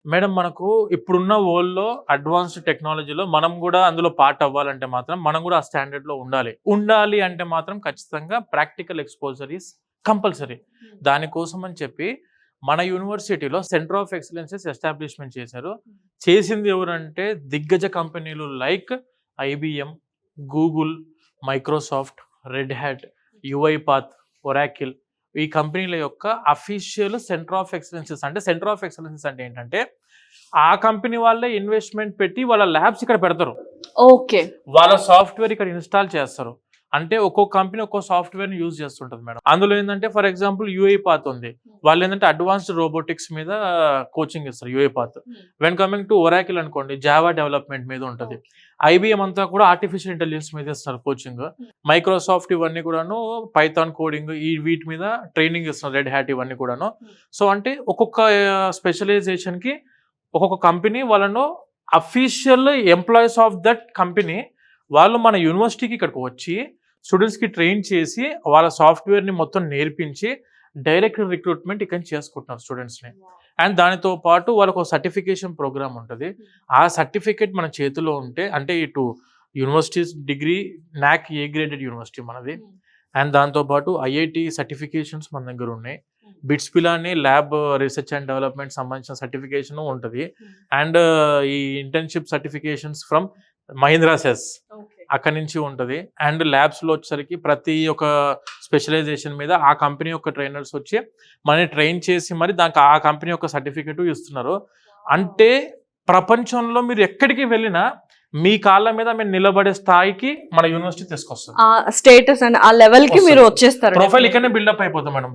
Madam మనకు ఇప్పుడున్న వరల్డ్‌లో అడ్వాన్స్డ్ టెక్నాలజీలో మనం గూడా అందులో పార్ట్ అవ్వాలంటే మాత్రం మనం గూడా ఆ స్టాండర్డ్‌లో ఉండాలి. ఉండాలి అంటే మాత్రం ఖచ్చితంగా ప్రాక్టికల్ ఎక్స్‌పోజర్ ఈస్ కంపల్సరీ. దానికోసం అని చెప్పి మన యూనివర్సిటీలో సెంటర్ ఆఫ్ ఎక్సలెన్సెస్ ఎస్టాబ్లిష్‌మెంట్ చేశారు. చేసింది ఎవరంటే దిగ్గజ కంపెనీలు like IBM, Google, Microsoft, Red Hat, UiPath, Oracle ఈ కంపెనీల యొక్క అఫీషియల్ సెంటర్ ఆఫ్ ఎక్సలెన్సెస్. అంటే సెంటర్ ఆఫ్ ఎక్సలెన్సెస్ అంటే ఏంటంటే ఆ కంపెనీ వాళ్ళే ఇన్వెస్ట్మెంట్ పెట్టి వాళ్ళ ల్యాబ్స్ ఇక్కడ పెడతారు. ఓకే. వాళ్ళ సాఫ్ట్వేర్ ఇక్కడ ఇన్స్టాల్ చేస్తారు. అంటే ఒక్కొక్క కంపెనీ ఒక్కో సాఫ్ట్వేర్ని యూజ్ చేస్తుంటది మేడం. అందులో ఏంటంటే ఫర్ ఎగ్జాంపుల్ యూఐపాత్ ఉంది. వాళ్ళు ఏంటంటే అడ్వాన్స్డ్ రోబోటిక్స్ మీద కోచింగ్ ఇస్తారు యూఐపాత్. వెన్ కమింగ్ టు ఒరాకిల్ అనుకోండి జావా డెవలప్మెంట్ మీద ఉంటుంది. ఐబీఎం అంతా కూడా ఆర్టిఫిషియల్ ఇంటెలిజెన్స్ మీద ఇస్తారు కోచింగ్. మైక్రోసాఫ్ట్ ఇవన్నీ కూడాను పైథాన్ కోడింగ్ ఈ వీటి మీద ట్రైనింగ్ ఇస్తున్నారు. రెడ్ హ్యాట్ ఇవన్నీ కూడాను. సో అంటే ఒక్కొక్క స్పెషలైజేషన్ కి ఒక్కొక్క కంపెనీ వాళ్ళను official employees of that company వాళ్ళు మన యూనివర్సిటీకి ఇక్కడికి వచ్చి స్టూడెంట్స్కి ట్రైన్ చేసి వాళ్ళ సాఫ్ట్వేర్ని మొత్తం నేర్పించి డైరెక్ట్ రిక్రూట్మెంట్ ఇక్కడ చేసుకుంటున్నారు స్టూడెంట్స్ని. అండ్ దానితో పాటు వాళ్ళకు సర్టిఫికేషన్ ప్రోగ్రామ్ ఉంటుంది. ఆ సర్టిఫికేట్ మన చేతిలో ఉంటే అంటే ఇటు universities degree NAAC A graded university మనది. అండ్ దాంతోపాటు ఐఐటి సర్టిఫికేషన్స్ మన దగ్గర ఉన్నాయి. BITS Pilani lab research and development సంబంధించిన సర్టిఫికేషన్ ఉంటుంది. అండ్ ఈ ఇంటర్న్షిప్ సర్టిఫికేషన్స్ ఫ్రమ్ మహీంద్రా సెస్ అక్కడి నుంచి ఉంటుంది. అండ్ ల్యాబ్స్లో వచ్చేసరికి ప్రతి ఒక్క స్పెషలైజేషన్ మీద ఆ కంపెనీ యొక్క ట్రైనర్స్ వచ్చి మనని ట్రైన్ చేసి మరి దానికి ఆ కంపెనీ యొక్క సర్టిఫికేట్ ఇస్తున్నారు. అంటే ప్రపంచంలో మీరు ఎక్కడికి వెళ్ళినా మీ కాళ్ళ మీద మీరు నిలబడే స్థాయికి మన యూనివర్సిటీ తీసుకొస్తుంది. స్టేటస్ అండ్ ఆ లెవెల్ కి మీరు వచ్చేస్తారు. ప్రొఫైల్ ఇక్కడనే బిల్డప్ అయిపోతుంది మేడం.